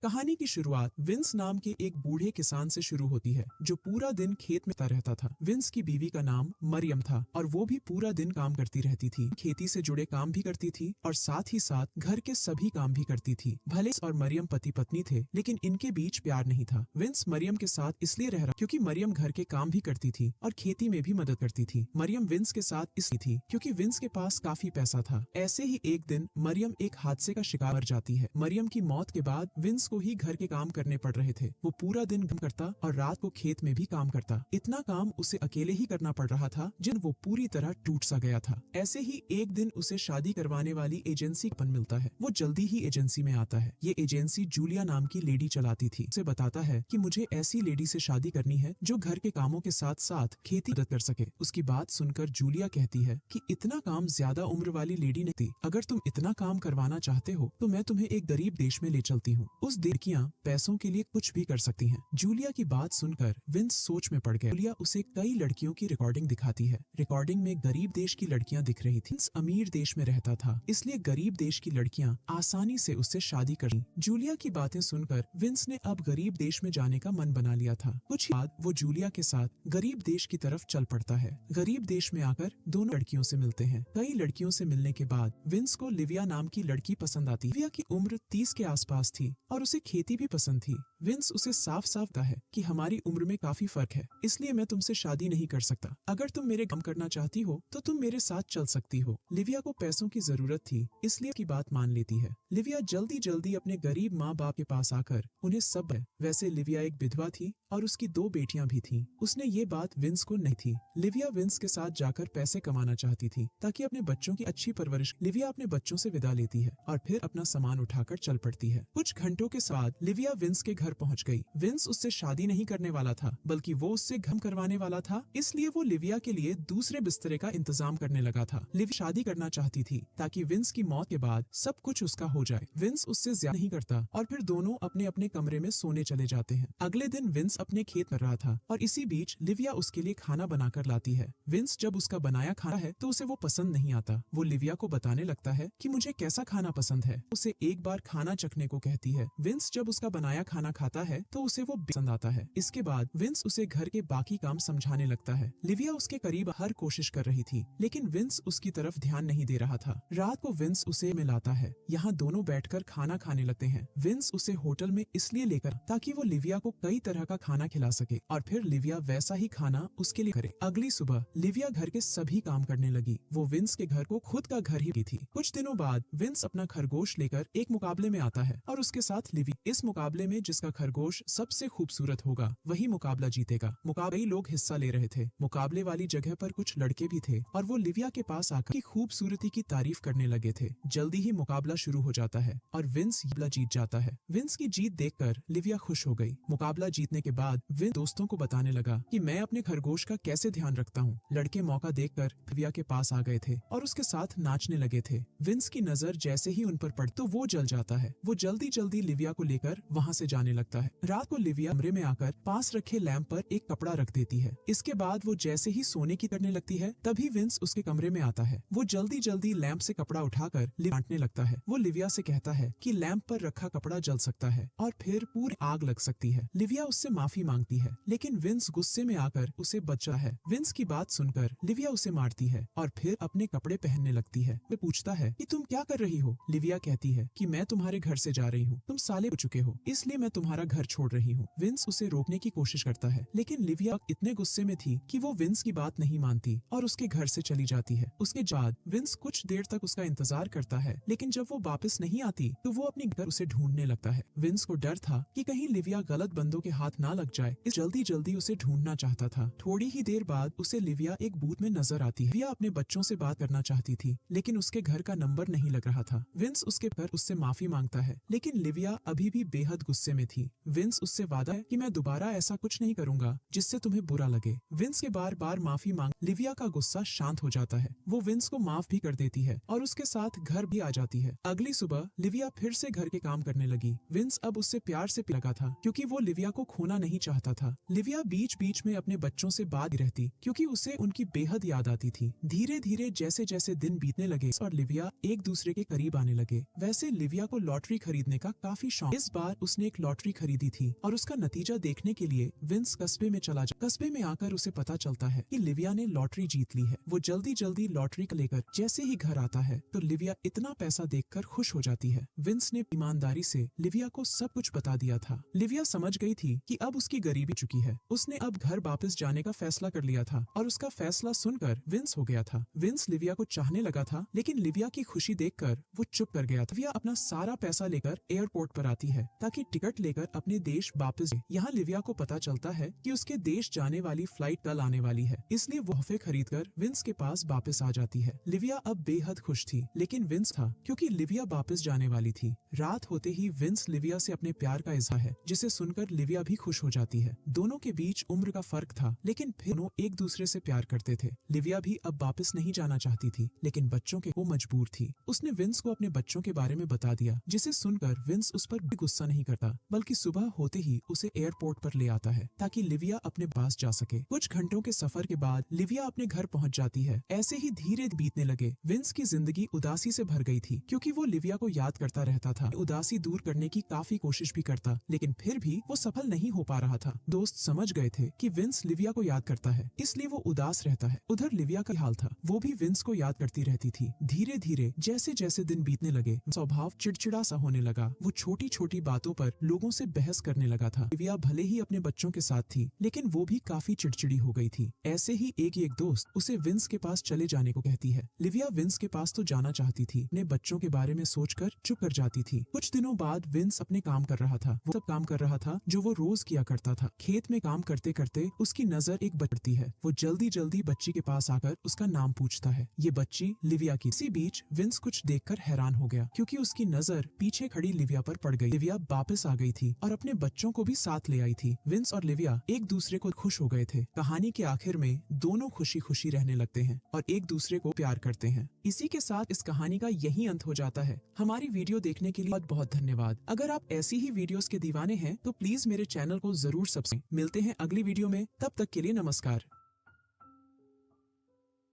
कहानी की शुरुआत विंस नाम के एक बूढ़े किसान से शुरू होती है जो पूरा दिन खेत में रहता था। विंस की बीवी का नाम मरियम था और वो भी पूरा दिन काम करती रहती थी। खेती से जुड़े काम भी करती थी और साथ ही साथ घर के सभी काम भी करती थी। भले और मरियम पति पत्नी थे लेकिन इनके बीच प्यार नहीं था। विंस मरियम के साथ इसलिए रह रहा क्योंकि मरियम घर के काम भी करती थी और खेती में भी मदद करती थी। मरियम विंस के साथ इसलिए थी क्योंकि विंस के पास काफी पैसा था। ऐसे ही एक दिन मरियम एक हादसे का शिकार मर जाती है। मरियम की मौत के बाद विंस को ही घर के काम करने पड़ रहे थे। वो पूरा दिन काम करता और रात को खेत में भी काम करता। इतना काम उसे अकेले ही करना पड़ रहा था जिन वो पूरी तरह टूट सा गया था। ऐसे ही एक दिन उसे शादी करवाने वाली एजेंसी पन मिलता है। वो जल्दी ही एजेंसी में आता है। ये एजेंसी जूलिया नाम की लेडी चलाती थी। उसे बताता है कि मुझे ऐसी लेडी से शादी करनी है जो घर के कामों के साथ साथ खेती मदद कर सके। उसकी बात सुनकर जूलिया कहती है कि इतना काम ज्यादा उम्र वाली लेडी नहीं थी। अगर तुम इतना काम करवाना चाहते हो तो मैं तुम्हें एक गरीब देश में ले चलती हूँ। उस लड़कियां पैसों के लिए कुछ भी कर सकती हैं। जूलिया की बात सुनकर विंस सोच में पड़ गया। जूलिया उसे कई लड़कियों की रिकॉर्डिंग दिखाती है। रिकॉर्डिंग में गरीब देश की लड़कियां दिख रही थी। विंस अमीर देश में रहता था इसलिए गरीब देश की लड़कियां आसानी से उससे शादी कर ली। जूलिया की बातें सुनकर विंस ने अब गरीब देश में जाने का मन बना लिया था। कुछ बाद वो जूलिया के साथ गरीब देश की तरफ चल पड़ता है। गरीब देश में आकर दोनों लड़कियों से मिलते हैं। कई लड़कियों से मिलने के बाद विंस को लिविया नाम की लड़की पसंद आती। लिविया की उम्र 30 के आसपास थी और उसे खेती भी पसंद थी। विंस उसे साफ साफ कहा है कि हमारी उम्र में काफी फर्क है इसलिए मैं तुमसे शादी नहीं कर सकता। अगर तुम मेरे काम करना चाहती हो तो तुम मेरे साथ चल सकती हो। लिविया को पैसों की जरूरत थी इसलिए की बात मान लेती है। लिविया जल्दी जल्दी अपने गरीब माँ बाप के पास आकर उन्हें सब है। वैसे लिविया एक विधवा थी और उसकी 2 बेटियां भी थीं। उसने ये बात विंस को नहीं थी। लिविया विंस के साथ जाकर पैसे कमाना चाहती थी ताकि अपने बच्चों की अच्छी परवरिश। लिविया अपने बच्चों से विदा लेती है और फिर अपना सामान उठाकर चल पड़ती है। कुछ घंटों के बाद लिविया विंस के घर पहुंच गई। विंस उससे शादी नहीं करने वाला था बल्कि वो उससे घम करवाने वाला था। इसलिए वो लिविया के लिए दूसरे बिस्तरे का इंतजाम करने लगा था। लिविया शादी करना चाहती थी ताकि विंस की मौत के बाद सब कुछ उसका हो जाए। विंस उससे ज्यादा नहीं करता और फिर दोनों अपने अपने कमरे में सोने चले जाते हैं। अगले दिन विंस अपने खेत कर रहा था और इसी बीच लिविया उसके लिए खाना बनाकर लाती है। विंस जब उसका बनाया खाना है तो उसे वो पसंद नहीं आता। वो लिविया को बताने लगता है कि मुझे कैसा खाना पसंद है। उसे एक बार खाना चखने को कहती है। विंस जब उसका बनाया खाना खाता है तो उसे वो पसंद आता है। इसके बाद विंस उसे घर के बाकी काम समझाने लगता है। लिविया उसके करीब हर कोशिश कर रही थी लेकिन विंस उसकी तरफ ध्यान नहीं दे रहा था। रात को विंस उसे मिलाता है। यहाँ दोनों बैठकर खाना खाने लगते हैं। विंस उसे होटल में इसलिए लेकर ताकि वो लिविया को कई तरह का खाना खिला सके और फिर लिविया वैसा ही खाना उसके लिए करे। अगली सुबह लिविया घर के सभी काम करने लगी। वो विंस के घर को खुद का घर ही थी। कुछ दिनों बाद विंस अपना खरगोश लेकर एक मुकाबले में आता है और उसके साथ लिविया। इस मुकाबले में जिसका खरगोश सबसे खूबसूरत होगा वही मुकाबला जीतेगा। कई लोग हिस्सा ले रहे थे। मुकाबले वाली जगह पर कुछ लड़के भी थे और वो लिविया के पास आकर खूबसूरती की तारीफ करने लगे थे। जल्दी ही मुकाबला शुरू हो जाता है और विंस जीत जाता है। विंस की जीत देखकर लिविया खुश हो गई। मुकाबला जीतने के बाद विंस दोस्तों को बताने लगा कि मैं अपने खरगोश का कैसे ध्यान रखता हूँ। लड़के मौका देखकर लिविया के पास आ गए थे और उसके साथ नाचने लगे थे। विंस की नजर जैसे ही उन पर पड़ी तो वो जल जाता है। वो जल्दी जल्दी लिविया को लेकर वहाँ से जाने लगता है। रात को लिविया कमरे में आकर पास रखे लैंप पर एक कपड़ा रख देती है। इसके बाद वो जैसे ही सोने की करने लगती है तभी विंस उसके कमरे में आता है। वो जल्दी जल्दी लैंप से कपड़ा उठाकर बांटने लगता है। वो लिविया से कहता है कि लैंप पर रखा कपड़ा जल सकता है और फिर पूरी आग लग सकती है। लिविया उससे माफी मांगती है लेकिन विंस गुस्से में आकर उसे बचा है। विंस की बात सुनकर लिविया उसे मारती है और फिर अपने कपड़े पहनने लगती है। वो पूछता है कि तुम क्या कर रही हो। लिविया कहती है कि मैं तुम्हारे घर से जा रही हूँ। तुम साले हो चुके हो इसलिए मैं तुम्हारा घर छोड़ रही हूँ। विंस उसे रोकने की कोशिश करता है लेकिन लिविया इतने गुस्से में थी कि वो विंस की बात नहीं मानती और उसके घर से चली जाती है। उसके बाद विंस कुछ देर तक उसका इंतजार करता है लेकिन जब वो वापस नहीं आती तो वो अपने घर उसे ढूंढने लगता है। विंस को डर था कि कहीं लिविया गलत बंदों के हाथ ना लग जाए, इस जल्दी जल्दी उसे ढूंढना चाहता था। थोड़ी ही देर बाद उसे लिविया एक बूथ में नजर आती है। लिविया अपने बच्चों से बात करना चाहती थी लेकिन उसके घर का नंबर नहीं लग रहा था। विंस उसके पर उससे माफी मांगता है लेकिन लिविया अभी भी बेहद गुस्से में थी। विंस उससे वादा है कि मैं दोबारा ऐसा कुछ नहीं करूंगा जिससे तुम्हें बुरा लगे। विंस के बार बार माफी मांग लिविया का गुस्सा शांत हो जाता है। वो विंस को माफ भी कर देती है और उसके साथ घर भी आ जाती है। अगली सुबह लिविया फिर से घर के काम करने लगी। विंस अब उससे प्यार से लगा था क्योंकि वो लिविया को खोना नहीं चाहता था। लिविया बीच बीच में अपने बच्चों से बात रहती क्योंकि उसे उनकी बेहद याद आती थी। धीरे धीरे जैसे जैसे दिन बीतने लगे और लिविया एक दूसरे के करीब आने लगे। वैसे लिविया को लॉटरी खरीदने का काफी शौक। इस बार उसने एक लॉटरी खरीदी थी और उसका नतीजा देखने के लिए विंस कस्बे में चला जा। कस्बे में आकर उसे पता चलता है कि लिविया ने लॉटरी जीत ली है। वो जल्दी जल्दी लॉटरी लेकर जैसे ही घर आता है तो लिविया इतना पैसा देखकर खुश हो जाती है। विंस ने ईमानदारी से लिविया को सब कुछ बता दिया था। लिविया समझ गई थी कि अब उसकी गरीबी चुकी है। उसने अब घर वापस जाने का फैसला कर लिया था और उसका फैसला सुनकर विंस हो गया था। विंस लिविया को चाहने लगा था लेकिन लिविया की खुशी देखकर वो चुप कर गया था। लिविया अपना सारा पैसा लेकर एयरपोर्ट पर आती है ताकि टिकट लेकर अपने देश वापस जाए। यहाँ लिविया को पता चलता है कि उसके देश जाने वाली फ्लाइट कल आने वाली है, इसलिए वो तोहफे खरीदकर विंस के पास वापस आ जाती है। लिविया अब बेहद खुश थी लेकिन विंस था क्योंकि लिविया वापस जाने वाली थी। रात होते ही विंस लिविया से अपने प्यार का इजहार है जिसे सुनकर लिविया भी खुश हो जाती है। दोनों के बीच उम्र का फर्क था लेकिन फिर दोनों एक दूसरे से प्यार करते थे। लिविया भी अब वापस नहीं जाना चाहती थी लेकिन बच्चों के वो मजबूर थी। उसने विंस को अपने बच्चों के बारे में बता दिया जिसे सुनकर विंस उस पर भी गुस्सा नहीं करता बल्कि सुबह होते ही उसे एयरपोर्ट पर ले आता है ताकि लिविया अपने पास जा सके। कुछ घंटों के सफर के बाद लिविया अपने घर पहुंच जाती है। ऐसे ही धीरे बीतने लगे। विंस की जिंदगी उदासी से भर गई थी क्योंकि वो लिविया को याद करता रहता था। उदासी दूर करने की काफी कोशिश भी करता लेकिन फिर भी वो सफल नहीं हो पा रहा था। दोस्त समझ गए थे कि विंस लिविया को याद करता है इसलिए वो उदास रहता है। उधर लिविया का हाल था, वो भी विंस को याद करती रहती थी। धीरे धीरे जैसे जैसे दिन बीतने लगे स्वभाव चिड़चिड़ा सा होने लगा। वो छोटी छोटी बातों पर लोगों से बहस करने लगा था। लिविया भले ही अपने बच्चों के साथ थी लेकिन वो भी काफी चिड़चिड़ी हो गई थी। ऐसे ही एक दोस्त उसे विंस के पास चले जाने को कहती है। लिविया विंस के पास तो जाना चाहती थी, अपने बच्चों के बारे में सोचकर चुप कर जाती थी। कुछ दिनों बाद विंस अपने काम कर रहा था। वो सब काम कर रहा था जो वो रोज किया करता था। खेत में काम करते करते उसकी नजर एक बच्ची है। वो जल्दी जल्दी बच्ची के पास आकर उसका नाम पूछता है। ये बच्ची लिविया की। इसी बीच विंस कुछ देखकर हैरान हो गया क्योंकि उसकी नजर पीछे खड़ी लिविया पर पड़ गई। लिविया वापस आ गई थी और अपने बच्चों को भी साथ ले आई थी। विंस और लिविया एक दूसरे को खुश हो गए थे। कहानी के आखिर में दोनों खुशी खुशी रहने लगते हैं और एक दूसरे को प्यार करते हैं। इसी के साथ इस कहानी का यही अंत हो जाता है। हमारी वीडियो देखने के लिए बहुत बहुत धन्यवाद। अगर आप ऐसी ही वीडियोस के दीवाने हैं तो प्लीज मेरे चैनल को जरूर सब्सक्राइब। मिलते हैं अगली वीडियो में, तब तक के लिए नमस्कार।